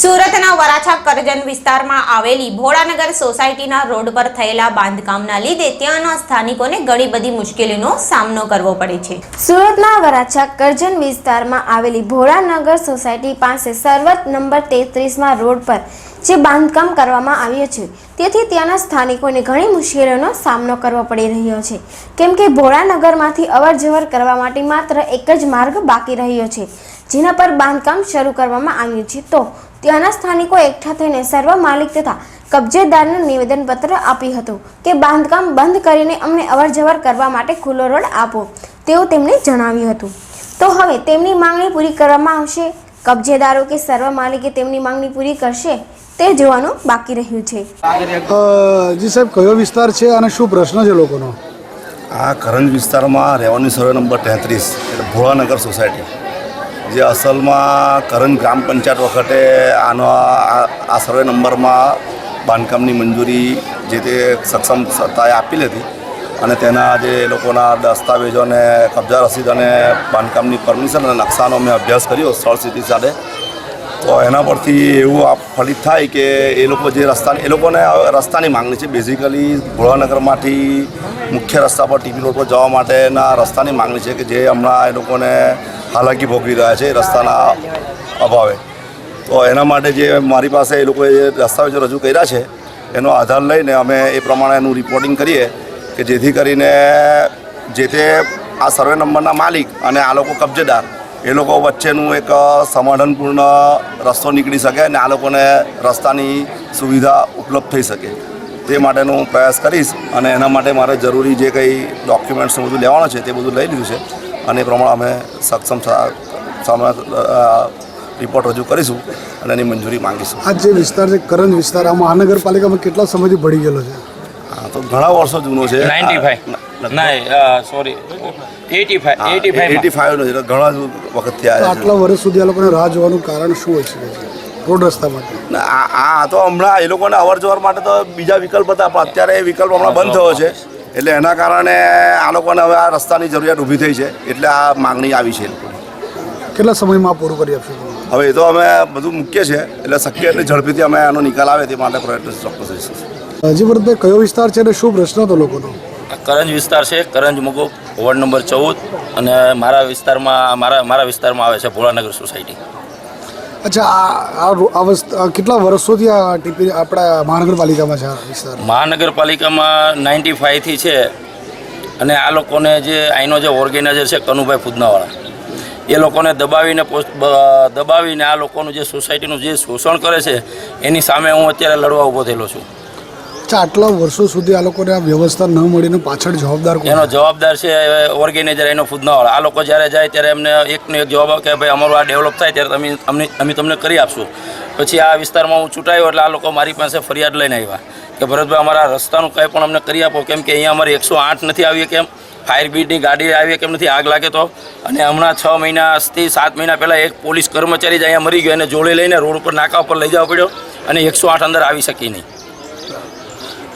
સુરતના વરાછા કરજણ વિસ્તારમાં આવેલી ભોળાનગર સોસાયટીના રોડ પર થયેલા બાંધકામના લીધે ત્યાંના સ્થાનિકોને ઘણી બધી મુશ્કેલીનો સામનો કરવો પડે છે। સુરતના વરાછા કરજણ વિસ્તારમાં આવેલી ભોળાનગર સોસાયટી પાસે સર્વત નંબર 33માં રોડ પર જે બાંધકામ કરવામાં આવ્યું છે તેથી ત્યાંના સ્થાનિકોને ઘણી મુશ્કેલીઓનો સામનો કરવો પડી રહ્યો છે, કેમ કે ભોળાનગરમાંથી અવરજવર કરવા માટે માત્ર એક જ માર્ગ બાકી રહ્યો છે, જેના પર બાંધકામ શરૂ કરવામાં આવ્યું છે। તો ત્યાંના સ્થાનિકો એકઠા થઈને સર્વ માલિક તથા કબજેદારને નિવેદનપત્ર આપ્યું હતું કે બાંધકામ બંધ કરીને અમને અવરજવર કરવા માટે ખુલ્લો રોડ આપો તેવું તેમણે જણાવ્યું હતું। તો હવે તેમની માંગણી પૂરી કરવામાં આવશે, કબજેદારો કે સર્વ માલિકે તેમની માંગણી પૂરી કરશે તે જોવાનું બાકી રહ્યું છે। જી સાહેબ, કયો વિસ્તાર છે અને શું પ્રશ્ન છે લોકોનો? આ કરંજ વિસ્તારમાં રહેવાની સર્વે નંબર 33 એટલે ભોળાનગર સોસાયટી, જે અસલમાં કરંજ ગ્રામ પંચાયત વખતે આ સર્વે નંબરમાં બાંધકામની મંજૂરી જે તે સક્ષમ સત્તાએ આપેલી હતી અને તેના જે લોકોના દસ્તાવેજો અને કબજા રસીદ અને બાંધકામની પરમિશન અને નકશાનો અમે અભ્યાસ કર્યો સ્થળ સ્થિતિ સાથે, તો એના પરથી એવું ફલિત થાય કે એ લોકો જે લોકોને રસ્તાની માંગણી છે। બેઝિકલી ભોળાનગરમાંથી મુખ્ય રસ્તા પર ટીપી રોડ પર જવા માટેના રસ્તાની માંગણી છે કે જે હમણાં એ લોકોને હાલાકી ભોગવી રહ્યા છે રસ્તાના અભાવે। તો એના માટે જે મારી પાસે એ લોકોએ જે દસ્તાવેજો રજૂ કર્યા છે એનો આધાર લઈને અમે એ પ્રમાણે એનું રિપોર્ટિંગ કરીએ કે જેથી કરીને જે તે આ સર્વે નંબરના માલિક અને આ લોકો કબજેદાર એ લોકો વચ્ચેનું એક સમાધાનપૂર્ણ રસ્તો નીકળી શકે અને આ લોકોને રસ્તાની સુવિધા ઉપલબ્ધ થઈ શકે તે માટેનો હું પ્રયાસ કરીશ અને એના માટે મારે જરૂરી જે કંઈ ડોક્યુમેન્ટ્સ બધું લેવાનું છે તે બધું લઈ લીધું છે અને એ પ્રમાણે અમે સક્ષમ સામે રિપોર્ટ રજૂ કરીશું અને એની મંજૂરી માંગીશું। આ જે વિસ્તાર છે કરંજ વિસ્તાર, આ મહાનગરપાલિકામાં કેટલા સમયથી ભળી ગયેલો છે? હા, તો ઘણા વર્ષો જૂનો છે। 85 નો છે, ઘણા વખતથી આવ્યા છે। આટલા વર્ષ સુધી આ લોકોને રાહ જોવાનું કારણ શું હોય છે રોડ રસ્તા માટે? આ તો હમણાં એ લોકોને અવર જવર માટે તો બીજા વિકલ્પ હતા, પણ અત્યારે એ વિકલ્પ હમણાં બંધ થયો છે એટલે એના કારણે આ લોકોને હવે આ રસ્તાની જરૂરિયાત ઊભી થઈ છે એટલે આ માંગણી આવી છે। કેટલા સમયમાં પૂરું કરી આપશો? હવે એ તો અમે બધું મૂકીએ છીએ એટલે શક્ય એટલી ઝડપીથી અમે આનો નિકાલ આવે તે માટે પ્રયત્ન ચોક્કસ રહીશું। હજી ભરતભાઈ, કયો વિસ્તાર છે અને શું પ્રશ્ન હતો લોકોનો? કરંજ વિસ્તાર છે, કરંજ મુગો વોર્ડ નંબર 14 અને મારા વિસ્તારમાં આવે છે ભોળાનગર સોસાયટી। અચ્છા, આ કેટલા વર્ષોથી આ ટીપી આપણા મહાનગરપાલિકામાં છે આ વિસ્તાર? મહાનગરપાલિકામાં 95થી છે અને આ લોકોને જે અહીંનો જે ઓર્ગેનાઇઝર છે કનુભાઈ ફુદનાવાળા, એ લોકોને દબાવીને આ લોકોનું જે સોસાયટીનું જે શોષણ કરે છે એની સામે હું અત્યારે લડવા ઊભો થયેલો છું। અચ્છા, આટલા વર્ષો સુધી આ લોકોને આ વ્યવસ્થા ન મળીને પાછળ જવાબદાર કોણ? એનો જવાબદાર છે ઓર્ગેનાઇઝર એનો ફુદનાવાળા। આ લોકો જ્યારે જાય ત્યારે એમને એકનો એક જવાબ આવે કે ભાઈ અમારું આ ડેવલપ થાય ત્યારે અમે તમને કરી આપશું। પછી આ વિસ્તારમાં હું ચૂંટાયો એટલે આ લોકો મારી પાસે ફરિયાદ લઈને આવ્યા કે ભરતભાઈ અમારા રસ્તાનું કંઈ પણ અમને કરી આપો, કેમ કે અહીંયા અમારે 108 નથી આવી કેમ, ફાયર બ્રિગેડની ગાડી આવી કેમ નથી, આગ લાગે તો। અને હમણાં 6 મહિનાથી 7 મહિના પહેલાં એક પોલીસ કર્મચારી જ અહીંયા મરી ગયો અને જોડે લઈને રોડ ઉપર નાકા ઉપર લઈ જવો પડ્યો અને 108 અંદર આવી શકી નહીં।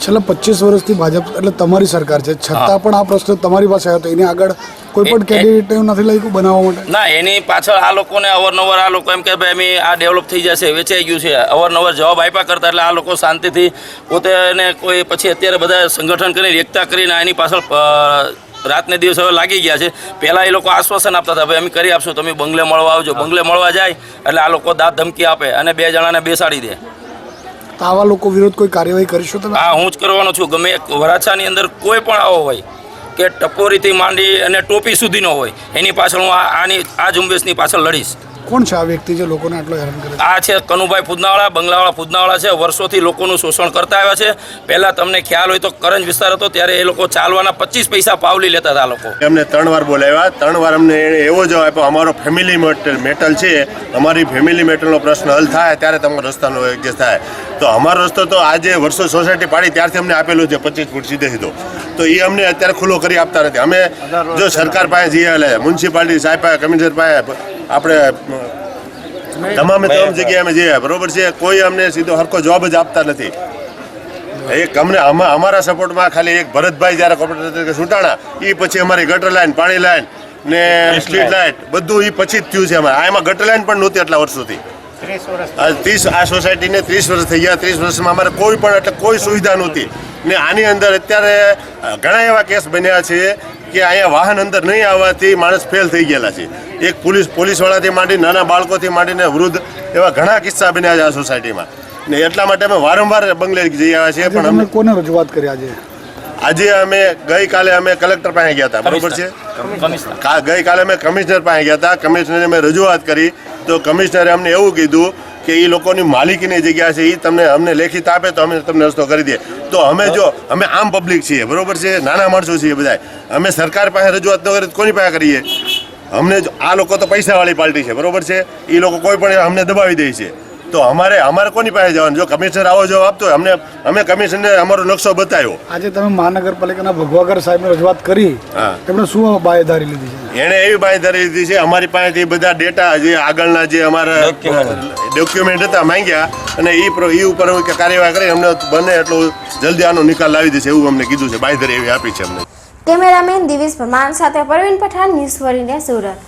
છેલ્લા 25 વર્ષથી ભાજપ એટલે તમારી સરકાર છે, છતાં પણ આ પ્રશ્ન તમારી પાસે આવ્યો તો એની આગળ કોઈ પણ કેન્ડિડેટ નથી લાગ્યું બનાવવા માટે? ના, એની પાછળ આ લોકોને અવારનવાર આ લોકો એમ કે ભાઈ અમે આ ડેવલપ થઈ જશે, વેચાઈ ગયું છે, અવારનવાર જવાબ આપ્યા કરતા એટલે આ લોકો શાંતિથી પોતે કોઈ પછી અત્યારે બધા સંગઠન કરીને એકતા કરીને એની પાછળ રાતને દિવસ હવે લાગી ગયા છે। પહેલાં એ લોકો આશ્વાસન આપતા હતા ભાઈ અમે કરી આપશું, તમે બંગલે મળવા આવજો, બંગલે મળવા જાય એટલે આ લોકો દાંત ધમકી આપે અને 2 જણાને બેસાડી દે। તો આવા લોકો વિરુદ્ધ કોઈ કાર્યવાહી કરીશું તમે? હા, હું જ કરવાનો છું। ગમે વરાછાની અંદર કોઈ પણ આવો હોય કે ટપોરીથી માંડી અને ટોપી સુધીનો હોય એની પાછળ હું આ ઝુંબેશની પાછળ લડીશ। કોણ છે આ વ્યક્તિ જે લોકોને આટલો હેરાન કરે છે? આ છે કનુભાઈ ફુદનાવાળા, બંગલાવાળા ફુદનાવાળા છે, વર્ષોથી લોકોનું શોષણ કરતા આવ્યા છે। પહેલાં તમને ખ્યાલ હોય તો કરંજ વિસ્તાર હતો ત્યારે એ લોકો ચાલવાના 25 પૈસા પાવલી લેતા હતા લોકો। એમને 3 વાર બોલાવ્યા, 3 વાર અમને એવો જવાબ આપ્યો અમારો ફેમિલી મેટલ છે, અમારી ફેમિલી મેટલનો પ્રશ્ન હલ થાય ત્યારે તમારો રસ્તાનો એડજસ્ટ થાય। તો અમારો રસ્તો તો આજે વર્ષો સોસાયટી પાડી ત્યારથી અમને આપેલું છે 25 ફૂટ સીધે સીધો, તો એ અમને અત્યારે ખુલ્લો કરી આપતા નથી। અમે જો સરકાર પાસે જઈએ, મ્યુનિસિપાલિટી સાહેબ પાસે, કમિશનર પાસે, આપણે તમામ જગ્યાએ અમે જઈએ, બરોબર છે, કોઈ અમને સીધો હરખો જવાબ જ આપતા નથી। એક અમને અમારા સપોર્ટમાં ખાલી એક ભરતભાઈ જ્યારે કોર્પોરેટર તરીકે છૂટાણા, એ પછી અમારી ગટર લાઈન, પાણી લાઈન ને સ્ટ્રીટ લાઇટ બધું એ પછી જ થયું છે। અમારે એમાં ગટર લાઈન પણ નહોતી આટલા વર્ષોથી। આ સોસાયટીને 30 વર્ષ થઈ ગયા. 30 વર્ષમાં અમારે કોઈ પણ એટલે કોઈ સુવિધા નહોતી ને આની અંદર અત્યારે ઘણા એવા કેસ બન્યા છે કે અહીંયા વાહન અંદર નહીં આવવાથી માણસ ફેલ થઈ ગયેલા છે. એક પોલીસવાળાથી માંડી નાના બાળકોથી માંડીને વૃદ્ધ એવા ઘણા કિસ્સા બન્યા છે આ સોસાયટીમાં ને એટલા માટે અમે વારંવાર બંગલે જઈ આવ્યા છીએ. પણ તમે કોને રજૂઆત કરી આજે અમે ગઈકાલે અમે કલેક્ટર પાસે ગયા હતા, બરોબર છે. ગઈકાલે અમે કમિશનર પાસે ગયા હતા. કમિશનરે અમે રજૂઆત કરી તો કમિશનરે અમને એવું કીધું કે એ લોકોની માલિકીની જગ્યા છે, એ અમને લેખિત આપે તો અમે તમને રસ્તો કરી દઈએ. તો અમે આમ પબ્લિક છીએ, બરોબર છે, નાના માણસો છીએ બધા. અમે સરકાર પાસે રજૂઆત ન કરીએ તો કોની પાસે કરીએ? આ લોકો તો પૈસાવાળી પાર્ટી છે, બરોબર છે. એ લોકો કોઈ પણ અમને દબાવી દે છે. તો અમારે કોની પાસે જવાનું? જો કમિશનર આવો જવાબ આપતો હોય, અમે કમિશનરને અમારો નકશો બતાવ્યો. આજે તમે મહાનગરપાલિકાના ભગવાગર સાહેબને રજૂઆત કરી, તેમણે શું બાંયધરી લીધી છે? એણે એવી બાંયધરી લીધી છે અમારી પાસેથી બધા ડેટા જે આગળના જે અમારા ડોક્યુમેન્ટ હતા માંગ્યા અને એ ઉપર કાર્યવાહી કરી અમને બને એટલું જલ્દી આનો નિકાલ લાવી દેશે એવું અમને કીધું છે. બાંયધરી એવી આપી છે અમને. કેમેરામેન દિવેશ પરમાર સાથે પરવીન પઠાણ, ન્યૂઝ 4 ઇન્ડિયા, સુરત.